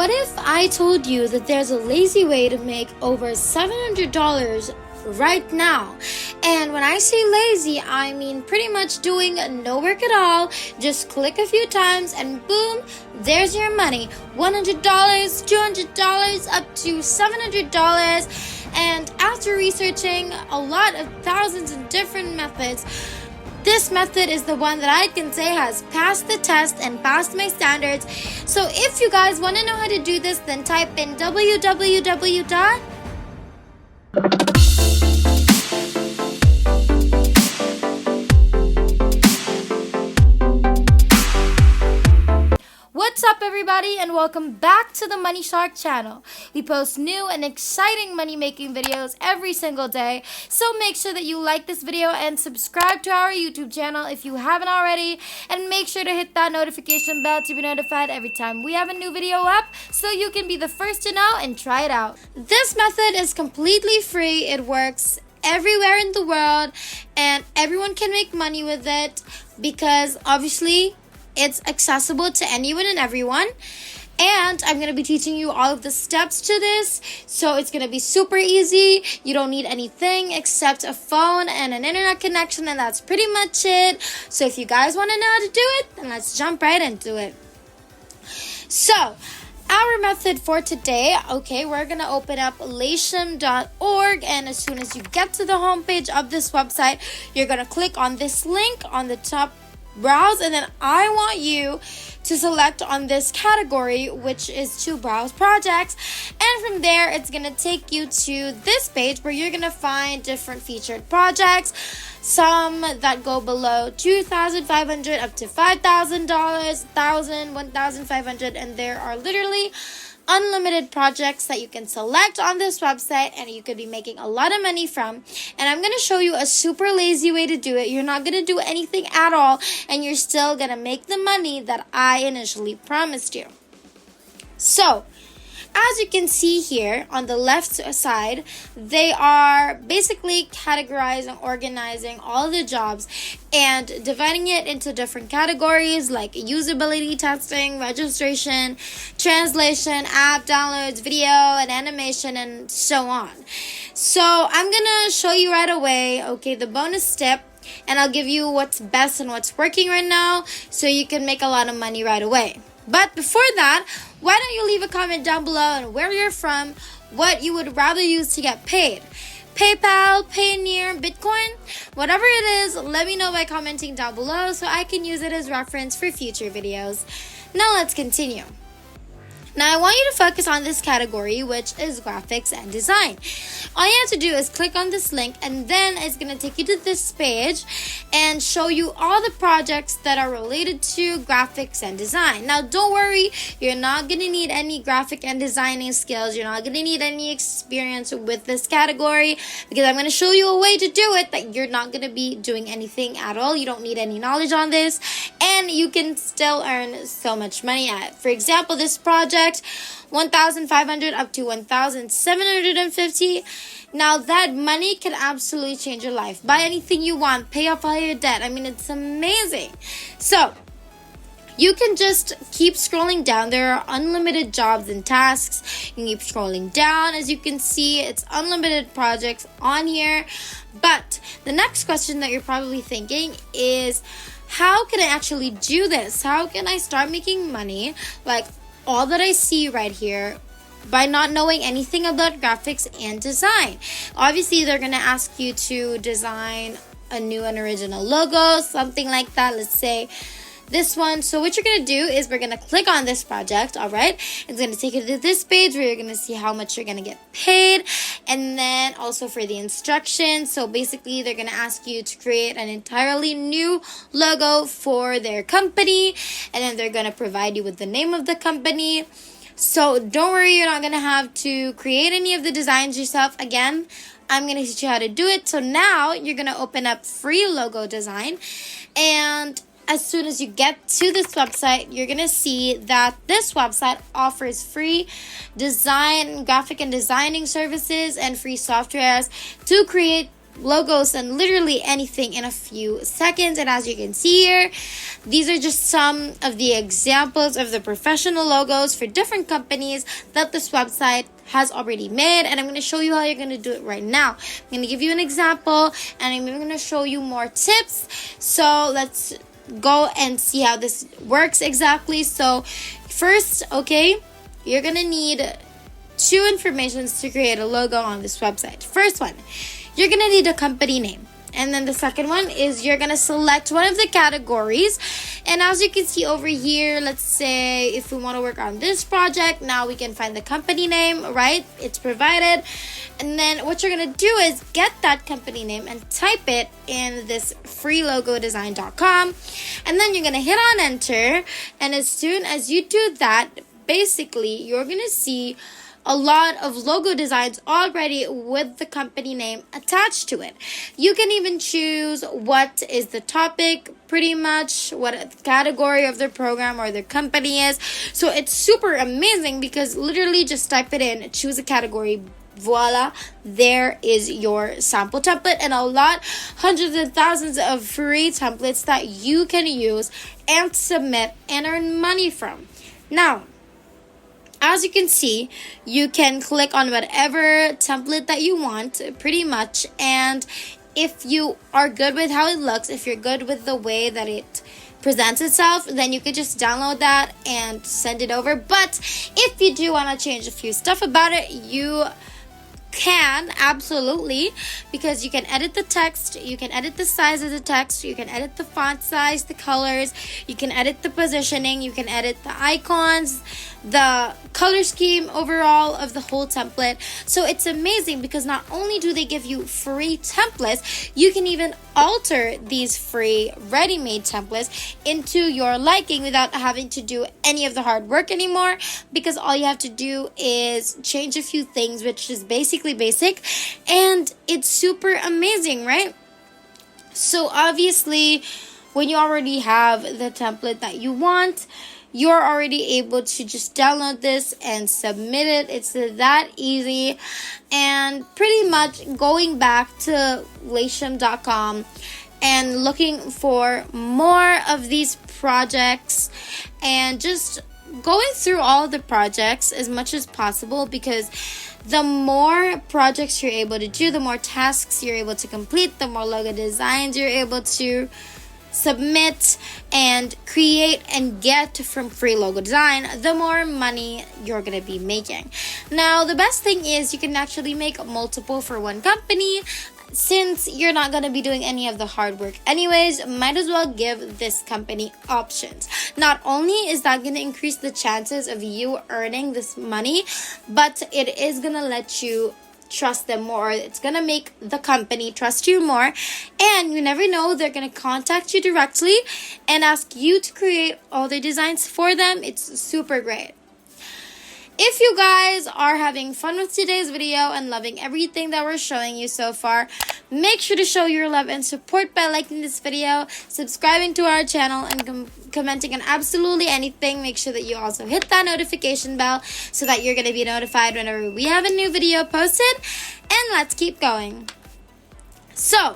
What if I told you that there's a lazy way to make over $700 right now? And when I say lazy, I mean pretty much doing no work at all. Just click a few times and boom, there's your money. $100, $200, up to $700. And after researching a lot of thousands of different methods, this method is the one that I can say has passed the test and passed my standards. So if you guys want to know how to do this, then type in www. What's up, everybody, and welcome back to the Money Shark channel. We post new and exciting money-making videos every single day, so make sure that you like this video and subscribe to our YouTube channel if you haven't already, and make sure to hit that notification bell to be notified every time we have a new video up so you can be the first to know and try it out. This method is completely free. It works everywhere in the world, and everyone can make money with it because obviously it's accessible to anyone and everyone. And I'm going to be teaching you all of the steps to this. So it's going to be super easy. You don't need anything except a phone and an internet connection, and that's pretty much it. So if you guys want to know how to do it, then let's jump right into it. So our method for today, we're going to open up lasham.org, and as soon as you get to the homepage of this website, you're going to click on this link on the top, browse, and then I want you to select on this category, which is to browse projects, and from there it's going to take you to this page where you're going to find different featured projects, some that go below $2,500 up to $5,000, $1,000, $1,500, and there are literally unlimited projects that you can select on this website and you could be making a lot of money from. And I'm going to show you a super lazy way to do it. You're not going to do anything at all, and you're still going to make the money that I initially promised you. So as you can see here on the left side, they are basically categorizing, organizing all the jobs and dividing it into different categories like usability testing, registration, translation, app downloads, video, and animation, and so on. So I'm gonna show you right away, the bonus tip, and I'll give you what's best and what's working right now so you can make a lot of money right away. But before that, why don't you leave a comment down below and where you're from, what you would rather use to get paid. PayPal, Payoneer, Bitcoin, whatever it is, let me know by commenting down below so I can use it as reference for future videos. Now let's continue. Now I want you to focus on this category, which is graphics and design. All you have to do is click on this link, and then it's going to take you to this page and show you all the projects that are related to graphics and design. Now don't worry, you're not going to need any graphic and designing skills. You're not going to need any experience with this category because I'm going to show you a way to do it that you're not going to be doing anything at all. You don't need any knowledge on this, and you can still earn so much money at it. For example, this project, $1,500 up to $1,750. Now that money can absolutely change your life. Buy anything you want, pay off all your debt. I mean, it's amazing. So you can just keep scrolling down. There are unlimited jobs and tasks. You can keep scrolling down. As you can see, it's unlimited projects on here. But the next question that you're probably thinking is, how can I actually do this? How can I start making money like all that I see right here by not knowing anything about graphics and design? Obviously, they're going to ask you to design a new and original logo, something like that. Let's say this one. So what you're going to do is we're going to click on this project, all right? It's going to take you to this page where you're going to see how much you're going to get paid, and then also for the instructions. So basically, they're going to ask you to create an entirely new logo for their company, and then they're going to provide you with the name of the company. So don't worry, you're not going to have to create any of the designs yourself. Again, I'm going to teach you how to do it. So now you're going to open up free logo design, and as soon as you get to this website, you're going to see that this website offers free design, graphic and designing services, and free softwares to create logos and literally anything in a few seconds. And as you can see here, these are just some of the examples of the professional logos for different companies that this website has already made, and I'm going to show you how you're going to do it right now. I'm going to give you an example, and I'm even going to show you more tips. So let's go and see how this works exactly. So first, okay, you're going to need two informations to create a logo on this website. First one, you're going to need a company name. And then the second one is you're going to select one of the categories. And as you can see over here, let's say if we want to work on this project, now we can find the company name, right? It's provided. And then what you're going to do is get that company name and type it in this freelogodesign.com. And then you're going to hit on enter. And as soon as you do that, basically you're going to see a lot of logo designs already with the company name attached to it. You can even choose what is the topic, pretty much what category of the program or the company is. So it's super amazing because literally just type it in, choose a category, voila, there is your sample template, and a lot, hundreds and thousands of free templates that you can use and submit and earn money from. Now, as you can see, you can click on whatever template that you want, pretty much. And if you are good with how it looks, if you're good with the way that it presents itself, then you could just download that and send it over. But if you do want to change a few stuff about it, you can, absolutely, because you can edit the text, you can edit the size of the text, you can edit the font size, the colors, you can edit the positioning, you can edit the icons, the color scheme overall of the whole template. So it's amazing because not only do they give you free templates, you can even alter these free ready-made templates into your liking without having to do any of the hard work anymore, because all you have to do is change a few things, which is basically basic, and it's super amazing, right? So obviously, when you already have the template that you want, you're already able to just download this and submit it. It's that easy. And pretty much going back to latium.com and looking for more of these projects and just going through all of the projects as much as possible, because the more projects you're able to do, the more tasks you're able to complete, the more logo designs you're able to submit and create and get from free logo design, the more money you're gonna be making. Now, the best thing is you can actually make multiple for one company. Since you're not going to be doing any of the hard work anyways, might as well give this company options. Not only is that going to increase the chances of you earning this money, but it is going to let you trust them more. It's going to make the company trust you more, and you never know, they're going to contact you directly and ask you to create all their designs for them. It's super great. If you guys are having fun with today's video and loving everything that we're showing you so far, make sure to show your love and support by liking this video, subscribing to our channel, and commenting on absolutely anything. Make sure that you also hit that notification bell so that you're going to be notified whenever we have a new video posted. And let's keep going. So,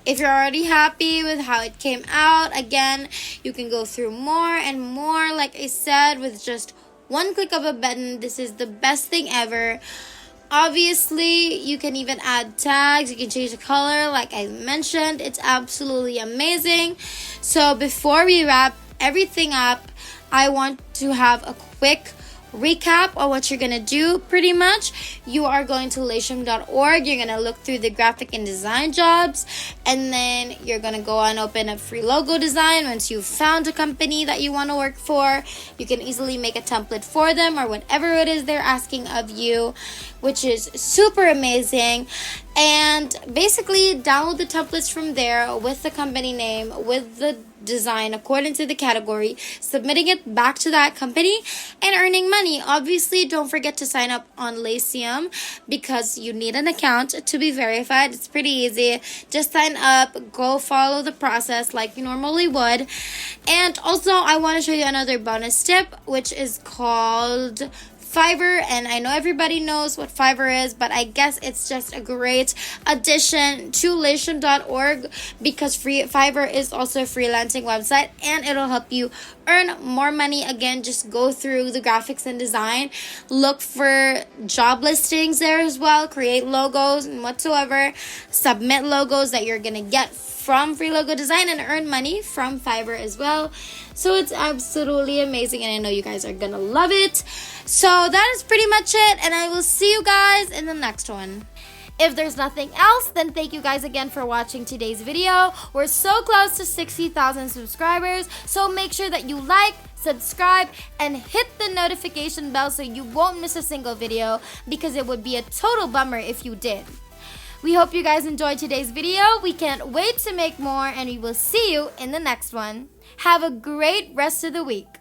if you're already happy with how it came out, again, you can go through more and more, like I said, with just one click of a button. This is the best thing ever. Obviously, you can even add tags. You can change the color, like I mentioned. It's absolutely amazing. So before we wrap everything up, I want to have a quick recap on what you're going to do. Pretty much, you are going to latium.org. You're going to look through the graphic and design jobs, and then you're going to go and open up free logo design. Once you've found a company that you want to work for, you can easily make a template for them or whatever it is they're asking of you, which is super amazing. And basically download the templates from there with the company name, with the design according to the category, submitting it back to that company and earning money. Obviously, don't forget to sign up on Latium because you need an account to be verified. It's pretty easy. Just sign up, go follow the process like you normally would. And also, I want to show you another bonus tip, which is called Fiverr, and I know everybody knows what Fiverr is, but I guess it's just a great addition to Lation.org because Fiverr is also a freelancing website, and it'll help you earn more money. Again, just go through the graphics and design, look for job listings there as well, create logos and whatsoever, submit logos that you're gonna get from free logo design, and earn money from Fiverr as well. So it's absolutely amazing, and I know you guys are gonna love it. So that is pretty much it, and I will see you guys in the next one. If there's nothing else, then thank you guys again for watching today's video. We're so close to 60,000 subscribers, so make sure that you like, subscribe, and hit the notification bell so you won't miss a single video, because it would be a total bummer if you did. We hope you guys enjoyed today's video. We can't wait to make more, and we will see you in the next one. Have a great rest of the week.